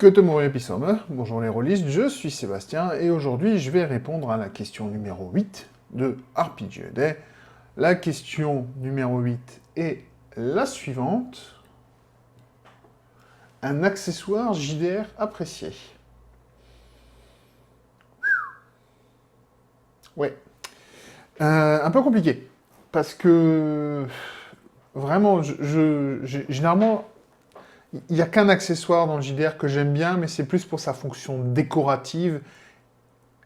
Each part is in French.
Guten Morgen, Episome. Bonjour les rôlistes, je suis Sébastien et aujourd'hui je vais répondre à la question numéro 8 de RPG Day. La question numéro 8 est la suivante. Un accessoire JDR apprécié. Ouais. Un peu compliqué. Parce que vraiment, généralement, il n'y a qu'un accessoire dans le JDR que j'aime bien, mais c'est plus pour sa fonction décorative,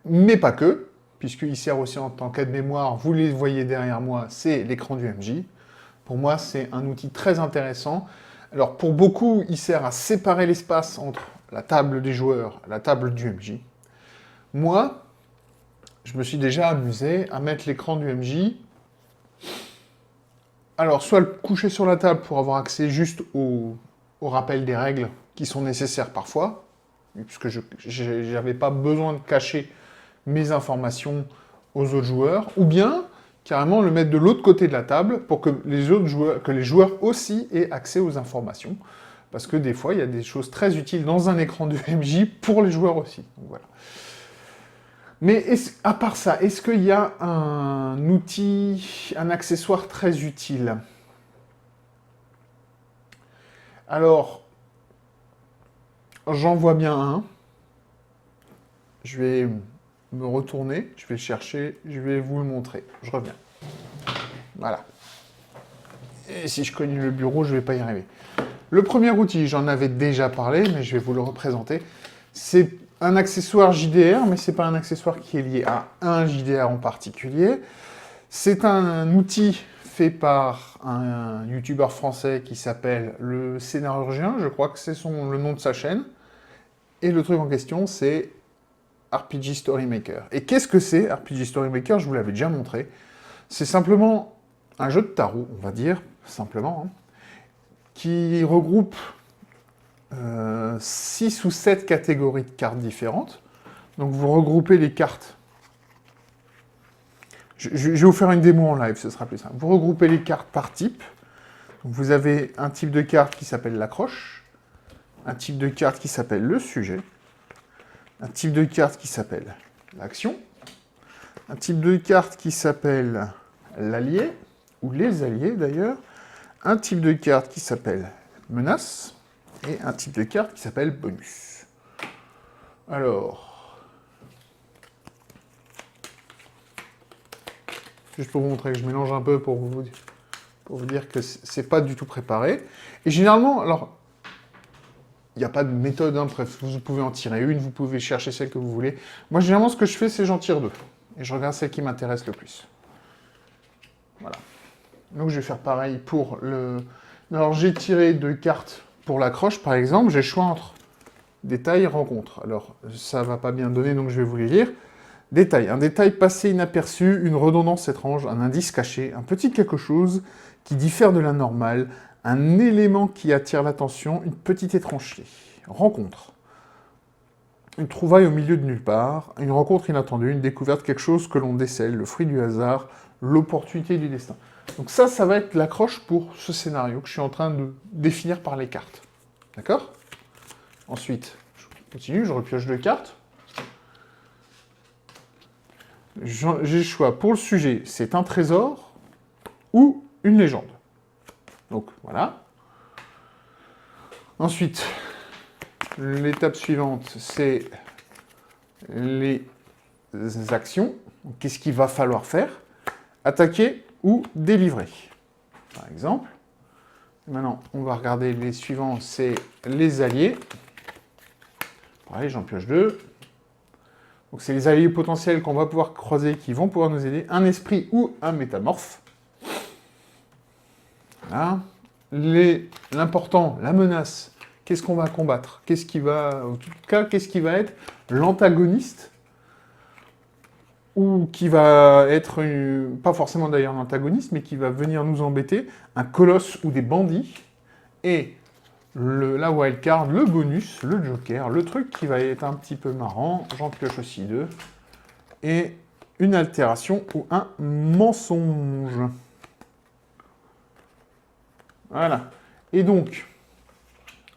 mais pas que, puisqu'il sert aussi en tant qu'aide-mémoire. Vous les voyez derrière moi, c'est l'écran du MJ. Pour moi, c'est un outil très intéressant. Alors, pour beaucoup, il sert à séparer l'espace entre la table des joueurs et la table du MJ. Moi, je me suis déjà amusé à mettre l'écran du MJ. Alors, soit le coucher sur la table pour avoir accès juste au rappel des règles qui sont nécessaires parfois, puisque je n'avais pas besoin de cacher mes informations aux autres joueurs, ou bien carrément le mettre de l'autre côté de la table pour que les joueurs aussi aient accès aux informations. Parce que des fois, il y a des choses très utiles dans un écran du MJ pour les joueurs aussi. Donc, voilà. Mais à part ça, est-ce qu'il y a un outil, un accessoire très utile? Alors, j'en vois bien un. Je vais me retourner, je vais le chercher, je vais vous le montrer. Je reviens. Voilà. Et si je cogne le bureau, je ne vais pas y arriver. Le premier outil, j'en avais déjà parlé, mais je vais vous le représenter. C'est un accessoire JDR, mais ce n'est pas un accessoire qui est lié à un JDR en particulier. C'est un outil fait par un youtubeur français qui s'appelle le Scénarurgien, je crois que c'est le nom de sa chaîne. Et le truc en question, c'est RPG Story Maker. Et qu'est-ce que c'est RPG Story Maker? Je vous l'avais déjà montré. C'est simplement un jeu de tarot, on va dire, simplement, hein, qui regroupe 6 ou 7 catégories de cartes différentes. Donc vous regroupez les cartes. Je vais vous faire une démo en live, ce sera plus simple. Vous regroupez les cartes par type. Donc vous avez un type de carte qui s'appelle l'accroche, un type de carte qui s'appelle le sujet, un type de carte qui s'appelle l'action, un type de carte qui s'appelle l'allié, ou les alliés d'ailleurs, un type de carte qui s'appelle menace, et un type de carte qui s'appelle bonus. Alors, juste pour vous montrer que je mélange un peu pour vous dire que c'est pas du tout préparé. Et généralement, alors, il n'y a pas de méthode, hein, bref, vous pouvez en tirer une, vous pouvez chercher celle que vous voulez. Moi, généralement, ce que je fais, c'est j'en tire deux. Et je regarde celle qui m'intéresse le plus. Voilà. Donc, je vais faire pareil pour le... Alors, j'ai tiré 2 cartes pour l'accroche, par exemple. J'ai le choix entre détail et rencontre. Alors, ça va pas bien donner, donc je vais vous les lire. Détail. Un détail passé inaperçu, une redondance étrange, un indice caché, un petit quelque chose qui diffère de la normale, un élément qui attire l'attention, une petite étrangeté. Rencontre. Une trouvaille au milieu de nulle part, une rencontre inattendue, une découverte, quelque chose que l'on décèle, le fruit du hasard, l'opportunité du destin. Donc ça va être l'accroche pour ce scénario que je suis en train de définir par les cartes. D'accord? Ensuite, je continue, je repioche 2 cartes. J'ai le choix pour le sujet, c'est un trésor ou une légende. Donc voilà. Ensuite, l'étape suivante, c'est les actions. Qu'est-ce qu'il va falloir faire? Attaquer ou délivrer. Par exemple. Maintenant, on va regarder les suivants, c'est les alliés. Pareil, j'en pioche 2. Donc c'est les alliés potentiels qu'on va pouvoir croiser, qui vont pouvoir nous aider. Un esprit ou un métamorphe. Voilà. L'important, la menace, qu'est-ce qu'on va combattre? Qu'est-ce qui va, en tout cas, qu'est-ce qui va être l'antagoniste? Ou qui va être, pas forcément d'ailleurs l'antagoniste, mais qui va venir nous embêter, un colosse ou des bandits. Et la wildcard, le bonus, le joker, le truc qui va être un petit peu marrant, j'en pioche aussi 2. Et une altération ou un mensonge. Voilà. Et donc,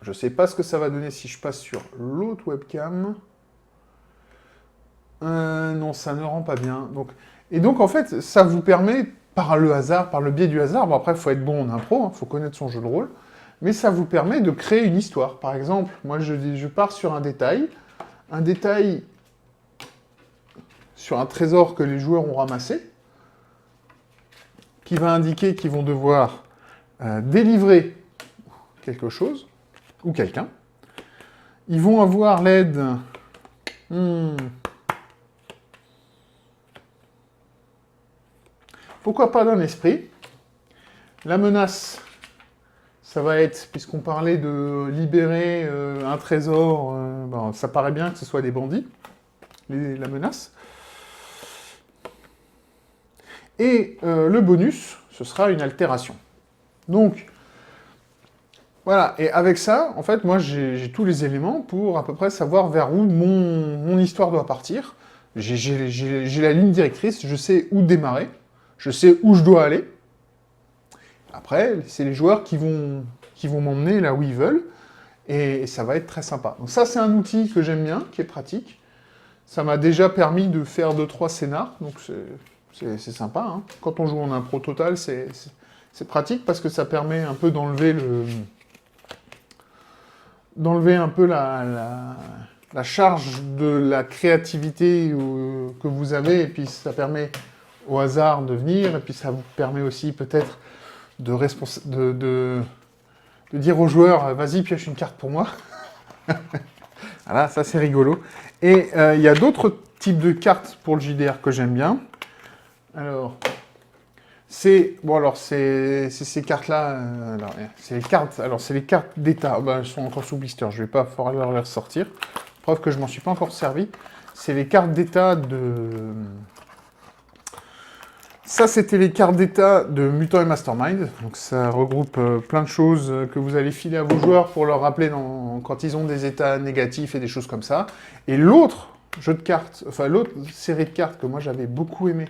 Je ne sais pas ce que ça va donner si je passe sur l'autre webcam. Non, ça ne rend pas bien. Et donc, en fait, ça vous permet, par le hasard, par le biais du hasard, bon après, il faut être bon en impro, il faut connaître son jeu de rôle, mais ça vous permet de créer une histoire. Par exemple, moi, je pars sur un détail sur un trésor que les joueurs ont ramassé, qui va indiquer qu'ils vont devoir délivrer quelque chose, ou quelqu'un. Ils vont avoir l'aide... Pourquoi pas d'un esprit. La menace, ça va être, puisqu'on parlait de libérer un trésor, ça paraît bien que ce soit des bandits, la menace. Et le bonus, ce sera une altération. Donc, voilà, et avec ça, en fait, moi, j'ai tous les éléments pour à peu près savoir vers où mon histoire doit partir. J'ai la ligne directrice, je sais où démarrer, je sais où je dois aller. Après, c'est les joueurs qui vont m'emmener là où ils veulent, et ça va être très sympa. Donc ça, c'est un outil que j'aime bien, qui est pratique. Ça m'a déjà permis de faire 2-3 scénars, donc c'est sympa. Hein. Quand on joue en impro total, c'est pratique parce que ça permet un peu d'enlever un peu la charge de la créativité que vous avez, et puis ça permet au hasard de venir, et puis ça vous permet aussi peut-être de dire aux joueurs « Vas-y, pioche une carte pour moi ». Voilà, ça c'est rigolo. Et il y a d'autres types de cartes pour le JDR que j'aime bien. Alors, c'est ces cartes-là. C'est les cartes d'état. Elles sont encore sous blister. Je ne vais pas falloir les ressortir. Preuve que je m'en suis pas encore servi. C'est les cartes d'état de. Ça, c'était les cartes d'état de Mutant et Mastermind. Donc, ça regroupe plein de choses que vous allez filer à vos joueurs pour leur rappeler quand ils ont des états négatifs et des choses comme ça. Et l'autre jeu de cartes, enfin l'autre série de cartes que moi j'avais beaucoup aimé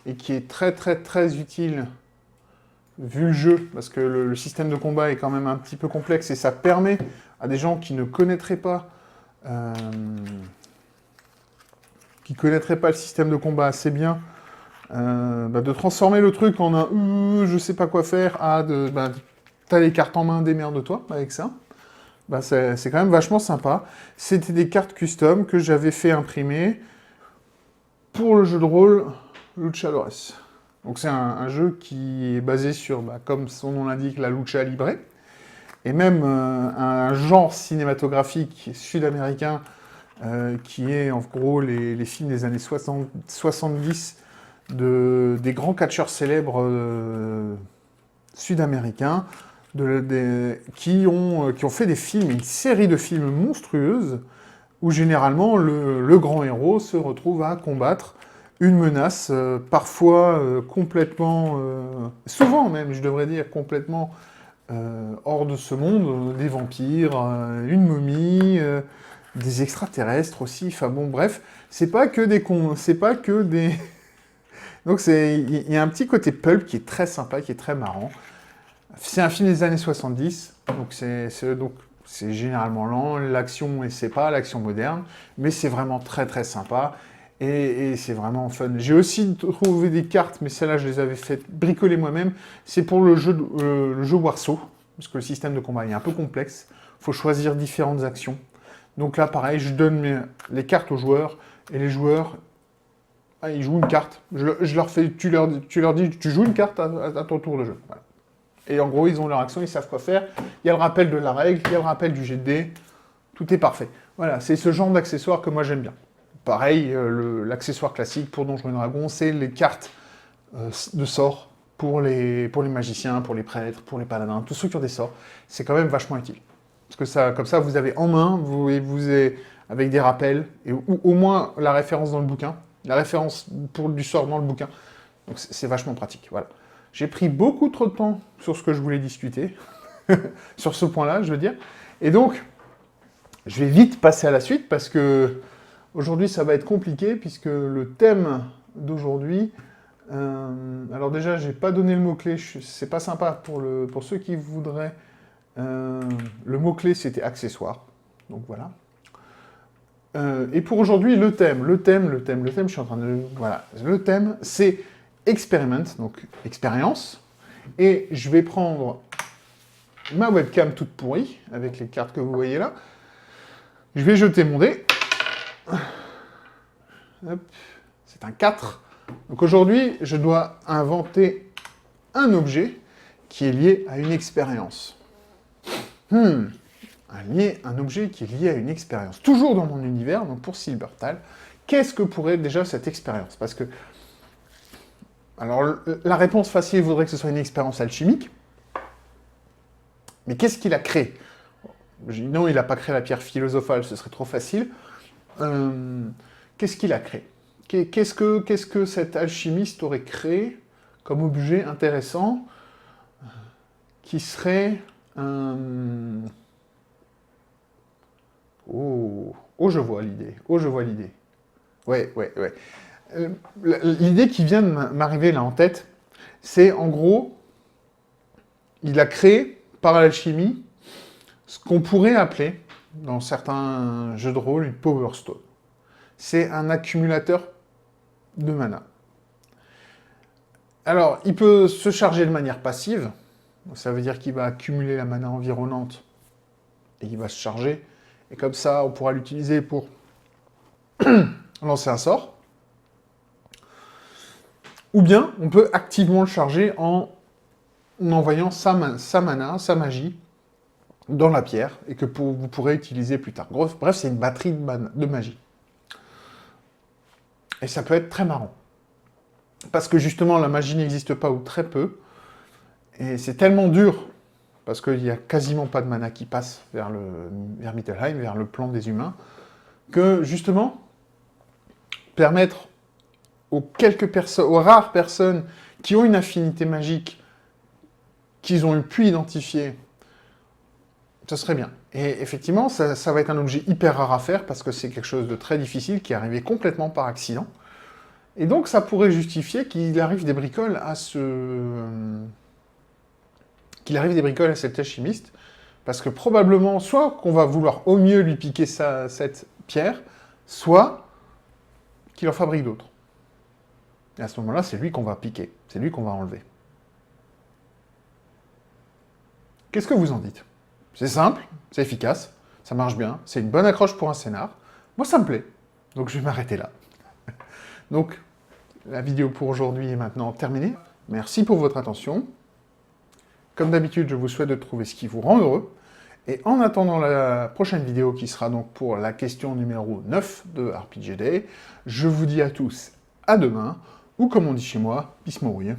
et qui est très très très utile vu le jeu, parce que le système de combat est quand même un petit peu complexe et ça permet à des gens qui ne connaîtraient pas le système de combat assez bien, de transformer le truc en un je sais pas quoi faire à t'as les cartes en main, démerde-toi avec ça. C'est quand même vachement sympa. C'était des cartes custom que j'avais fait imprimer pour le jeu de rôle Luchadores. Donc c'est un jeu qui est basé sur, comme son nom l'indique, la lucha libre, et même un genre cinématographique sud-américain qui est en gros les films des années 70 des grands catcheurs célèbres sud-américains qui ont fait des films, une série de films monstrueuses où généralement le grand héros se retrouve à combattre une menace, parfois complètement, souvent même, je devrais dire, complètement hors de ce monde, des vampires, une momie, des extraterrestres aussi, enfin bon, bref, c'est pas que des cons, c'est pas que des... Donc il y a un petit côté pulp qui est très sympa, qui est très marrant. C'est un film des années 70, donc c'est généralement lent, l'action, et c'est pas l'action moderne, mais c'est vraiment très très sympa, et c'est vraiment fun. J'ai aussi trouvé des cartes, mais celles-là je les avais faites bricoler moi-même, c'est pour le jeu Warsaw, parce que le système de combat est un peu complexe, il faut choisir différentes actions. Donc là pareil, je donne les cartes aux joueurs, et les joueurs, ils jouent une carte, je leur fais, tu leur dis, tu joues une carte à ton tour de jeu. Voilà. Et en gros, ils ont leur action, ils savent quoi faire. Il y a le rappel de la règle, il y a le rappel du jet de dés. Tout est parfait. Voilà, c'est ce genre d'accessoire que moi j'aime bien. Pareil, l'accessoire classique pour Donjons et Dragons, c'est les cartes de sorts pour les magiciens, pour les prêtres, pour les paladins, tous ceux qui ont des sorts. C'est quand même vachement utile. Parce que comme ça, vous avez en main, avec des rappels, ou au moins la référence dans le bouquin, la référence du sort dans le bouquin. Donc c'est vachement pratique, voilà. J'ai pris beaucoup trop de temps sur ce que je voulais discuter, sur ce point-là, je veux dire. Et donc, je vais vite passer à la suite, parce que aujourd'hui, ça va être compliqué, puisque le thème d'aujourd'hui... alors déjà, j'ai pas donné le mot-clé, c'est pas sympa pour ceux qui voudraient Le mot-clé, c'était accessoire. Donc voilà. Et pour aujourd'hui, le thème, je suis en train de... Voilà, le thème, c'est experiment, donc expérience. Et je vais prendre ma webcam toute pourrie, avec les cartes que vous voyez là. Je vais jeter mon dé. C'est un 4. Donc aujourd'hui, je dois inventer un objet qui est lié à une expérience. Un objet qui est lié à une expérience. Toujours dans mon univers, donc pour Silbertal, qu'est-ce que pourrait être déjà cette expérience? Parce que, alors, la réponse facile voudrait que ce soit une expérience alchimique, mais qu'est-ce qu'il a créé? Non, il n'a pas créé la pierre philosophale, ce serait trop facile. Qu'est-ce qu'il a créé? Qu'est-ce que cet alchimiste aurait créé comme objet intéressant qui serait un... Oh, je vois l'idée. Oh, je vois l'idée. Ouais. L'idée qui vient de m'arriver là en tête, c'est en gros, il a créé par l'alchimie ce qu'on pourrait appeler, dans certains jeux de rôle, une Power Stone. C'est un accumulateur de mana. Alors, il peut se charger de manière passive, ça veut dire qu'il va accumuler la mana environnante et il va se charger. Et comme ça, on pourra l'utiliser pour lancer un sort. Ou bien, on peut activement le charger en envoyant sa mana, sa magie, dans la pierre, et que vous pourrez utiliser plus tard. Bref, c'est une batterie de magie. Et ça peut être très marrant. Parce que justement, la magie n'existe pas ou très peu, et c'est tellement dur, parce qu'il n'y a quasiment pas de mana qui passe vers Mittelheim, vers le plan des humains, que justement, permettre aux rares personnes qui ont une affinité magique, qu'ils ont pu identifier, ce serait bien. Et effectivement, ça va être un objet hyper rare à faire, parce que c'est quelque chose de très difficile, qui est arrivé complètement par accident. Et donc, ça pourrait justifier qu'il arrive des bricoles à cet alchimiste, parce que probablement, soit qu'on va vouloir au mieux lui piquer cette pierre, soit qu'il en fabrique d'autres. Et à ce moment-là, c'est lui qu'on va piquer, c'est lui qu'on va enlever. Qu'est-ce que vous en dites? C'est simple, c'est efficace, ça marche bien, c'est une bonne accroche pour un scénar. Moi, ça me plaît, donc je vais m'arrêter là. Donc, la vidéo pour aujourd'hui est maintenant terminée. Merci pour votre attention. Comme d'habitude, je vous souhaite de trouver ce qui vous rend heureux. Et en attendant la prochaine vidéo, qui sera donc pour la question numéro 9 de RPG Day, je vous dis à tous à demain, ou comme on dit chez moi, peace mouille.